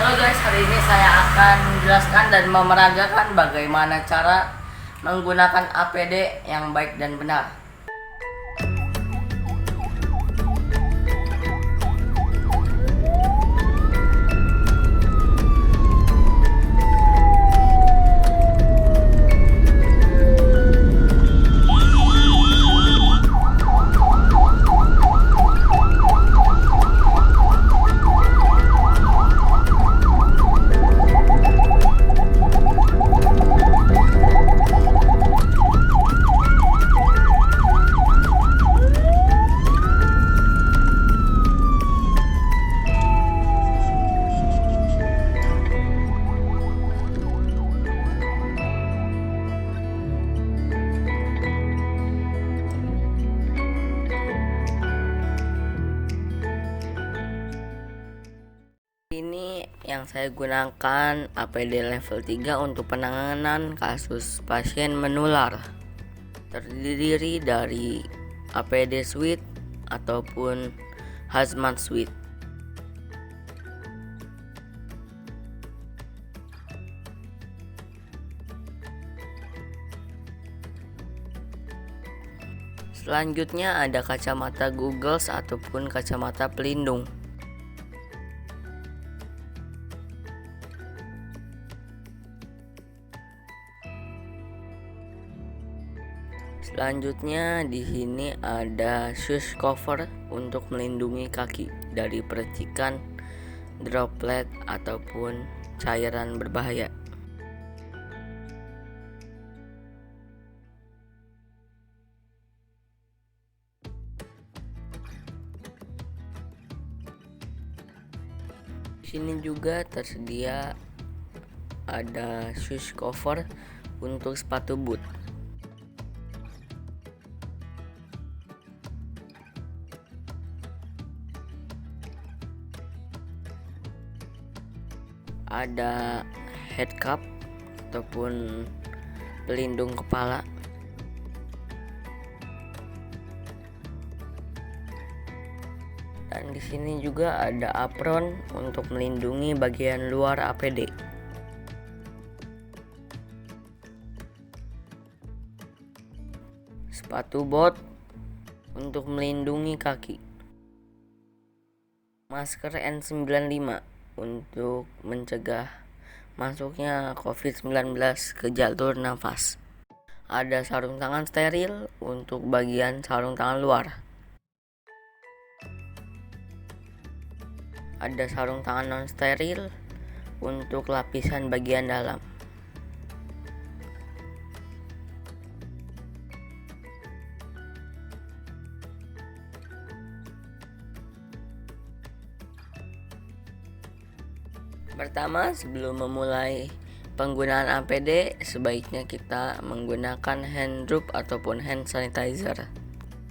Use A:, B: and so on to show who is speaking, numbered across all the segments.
A: Halo guys, hari ini saya akan menjelaskan dan memeragakan bagaimana cara menggunakan APD yang baik dan benar. Ini yang saya gunakan APD level 3 untuk penanganan kasus pasien menular. Terdiri dari APD suite ataupun hazmat suite. Selanjutnya ada kacamata goggles ataupun kacamata pelindung. Selanjutnya di sini ada shoes cover untuk melindungi kaki dari percikan droplet ataupun cairan berbahaya. Di sini juga tersedia ada shoes cover untuk sepatu boot. Ada head cap ataupun pelindung kepala. Dan di sini juga ada apron untuk melindungi bagian luar APD. Sepatu bot untuk melindungi kaki. Masker N95 untuk mencegah masuknya COVID-19 ke jalur nafas. Ada sarung tangan steril untuk bagian sarung tangan luar. Ada sarung tangan non steril untuk lapisan bagian dalam. Pertama, sebelum memulai penggunaan APD, sebaiknya kita menggunakan hand rub ataupun hand sanitizer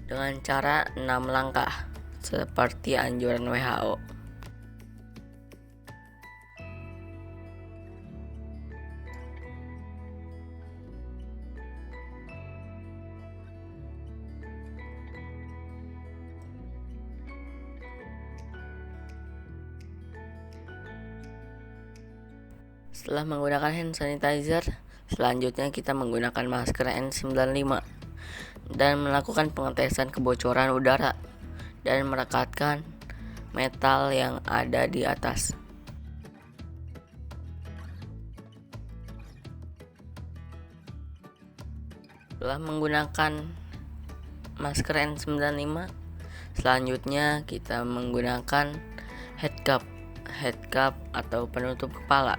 A: dengan cara 6 langkah seperti anjuran WHO. Setelah menggunakan hand sanitizer, selanjutnya kita menggunakan masker N95 dan melakukan pengetesan kebocoran udara dan merekatkan metal yang ada di atas. Setelah menggunakan masker N95, selanjutnya kita menggunakan head cap atau penutup kepala.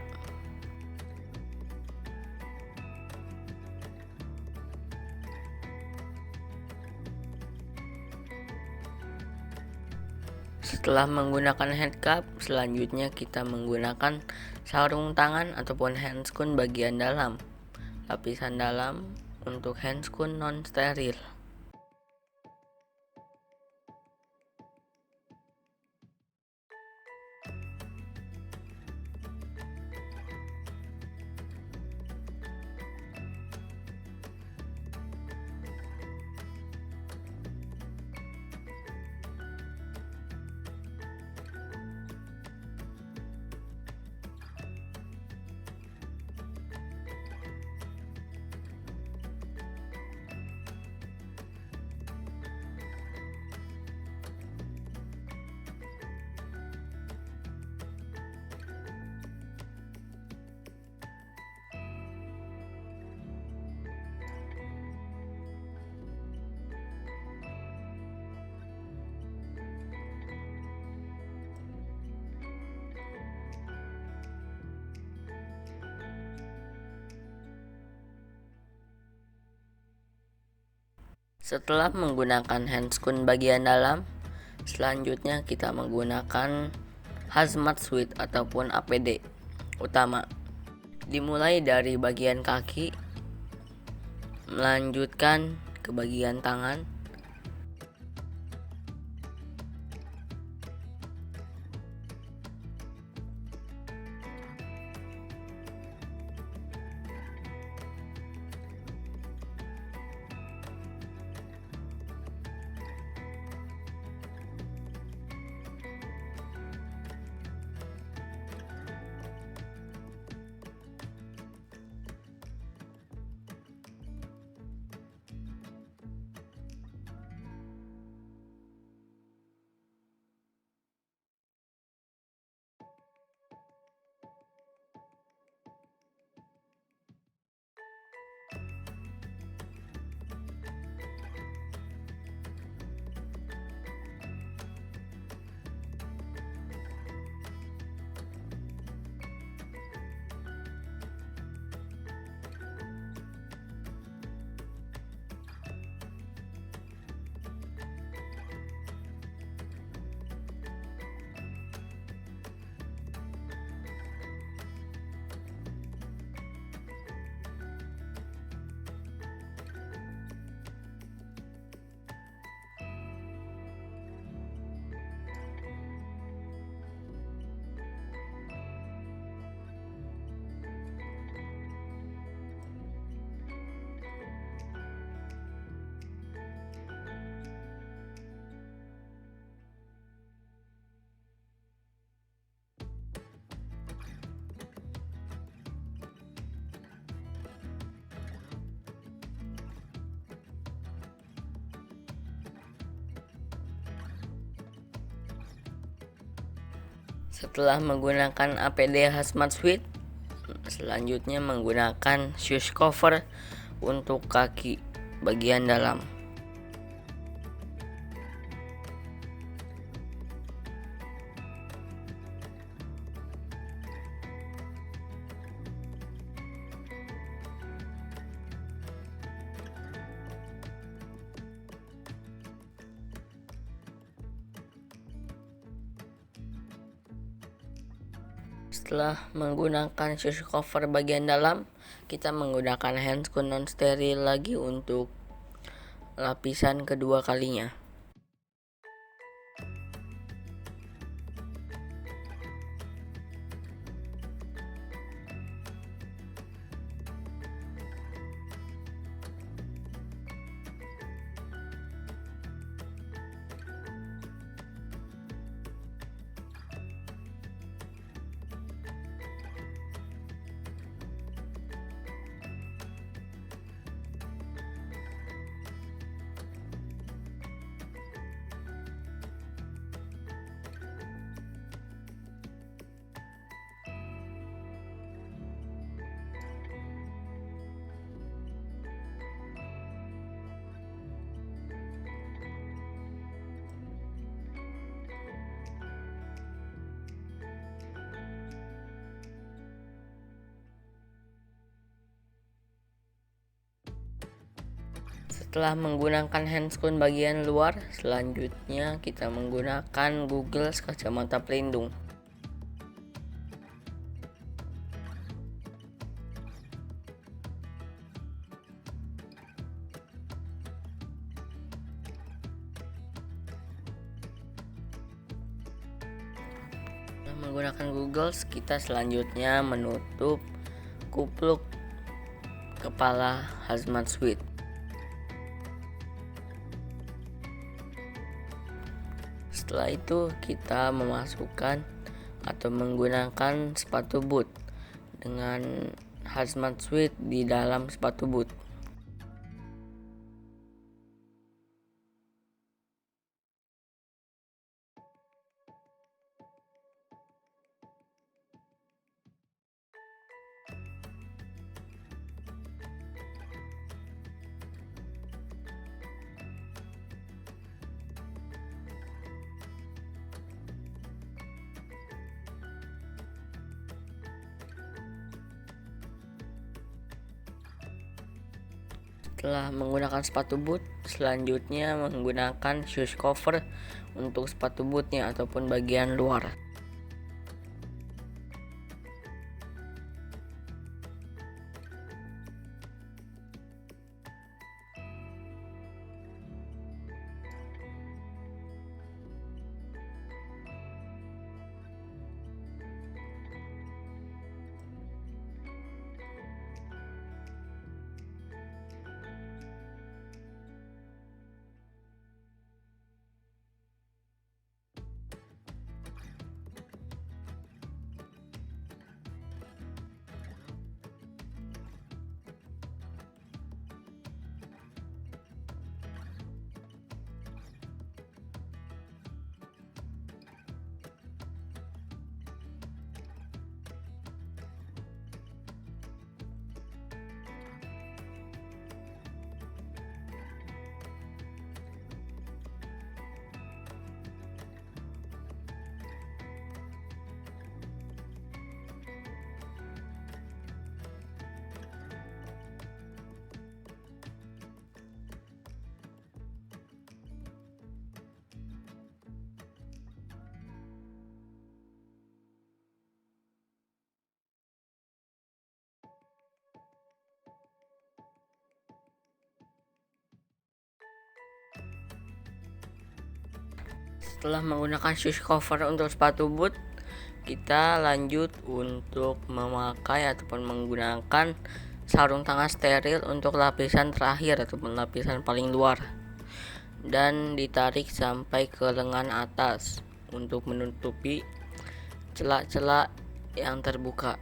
A: Setelah menggunakan head cap, selanjutnya kita menggunakan sarung tangan ataupun handscoon bagian dalam, lapisan dalam untuk handscoon non steril. Setelah menggunakan handscoon bagian dalam, selanjutnya kita menggunakan hazmat suit ataupun APD utama. Dimulai dari bagian kaki, melanjutkan ke bagian tangan, setelah menggunakan APD hazmat suit, selanjutnya menggunakan shoes cover untuk kaki bagian dalam. Setelah menggunakan shoes cover bagian dalam, kita menggunakan handscoon non steril lagi untuk lapisan kedua kalinya. Setelah menggunakan handscoon bagian luar, selanjutnya kita menggunakan goggles kacamata pelindung. Setelah menggunakan goggles, kita selanjutnya menutup kupluk kepala hazmat suit. Setelah itu kita memasukkan atau menggunakan sepatu boot dengan hazmat suit di dalam sepatu boot. Setelah menggunakan sepatu boot, selanjutnya menggunakan shoes cover untuk sepatu bootnya ataupun bagian luar. Setelah menggunakan shoes cover untuk sepatu boot, kita lanjut untuk memakai ataupun menggunakan sarung tangan steril untuk lapisan terakhir ataupun lapisan paling luar, dan ditarik sampai ke lengan atas untuk menutupi celah-celah yang terbuka.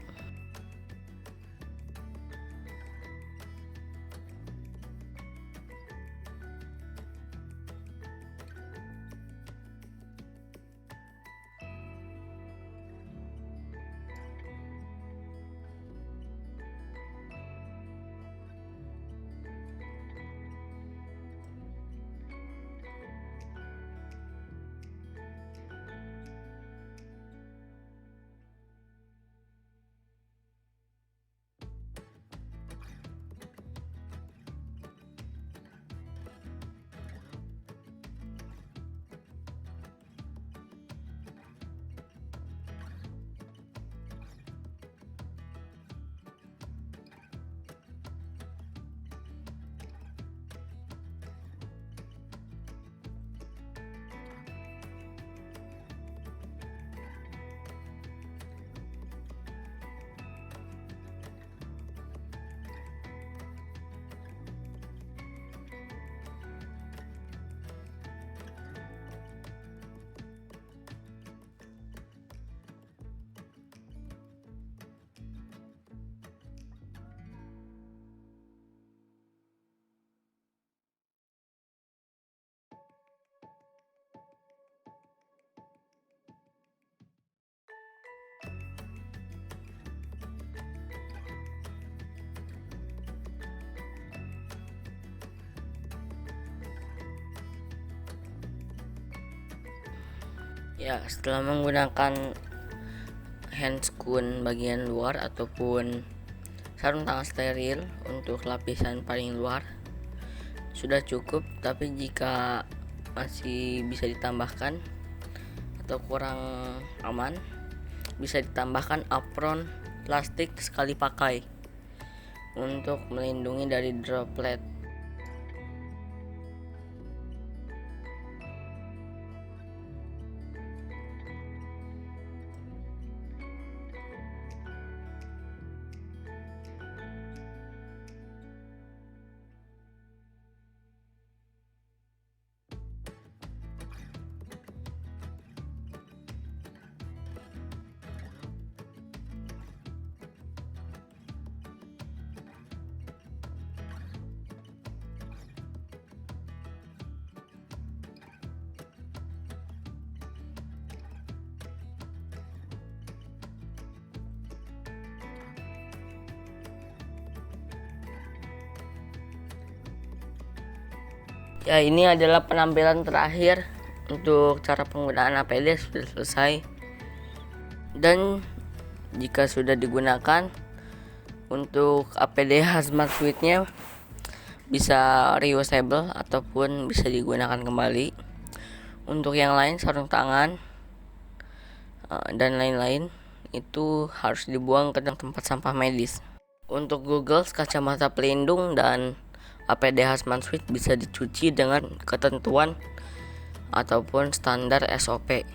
A: Ya, setelah menggunakan handscoon bagian luar ataupun sarung tangan steril untuk lapisan paling luar sudah cukup, tapi jika masih bisa ditambahkan atau kurang aman, bisa ditambahkan apron plastik sekali pakai untuk melindungi dari droplet. Ya, ini adalah penampilan terakhir untuk cara penggunaan APD sudah selesai. Dan jika sudah digunakan untuk APD hazmat suite-nya, bisa reusable ataupun bisa digunakan kembali. Untuk yang lain, sarung tangan dan lain-lain itu harus dibuang ke tempat sampah medis. Untuk goggles, kacamata pelindung, dan APD hazmat suit bisa dicuci dengan ketentuan ataupun standar SOP.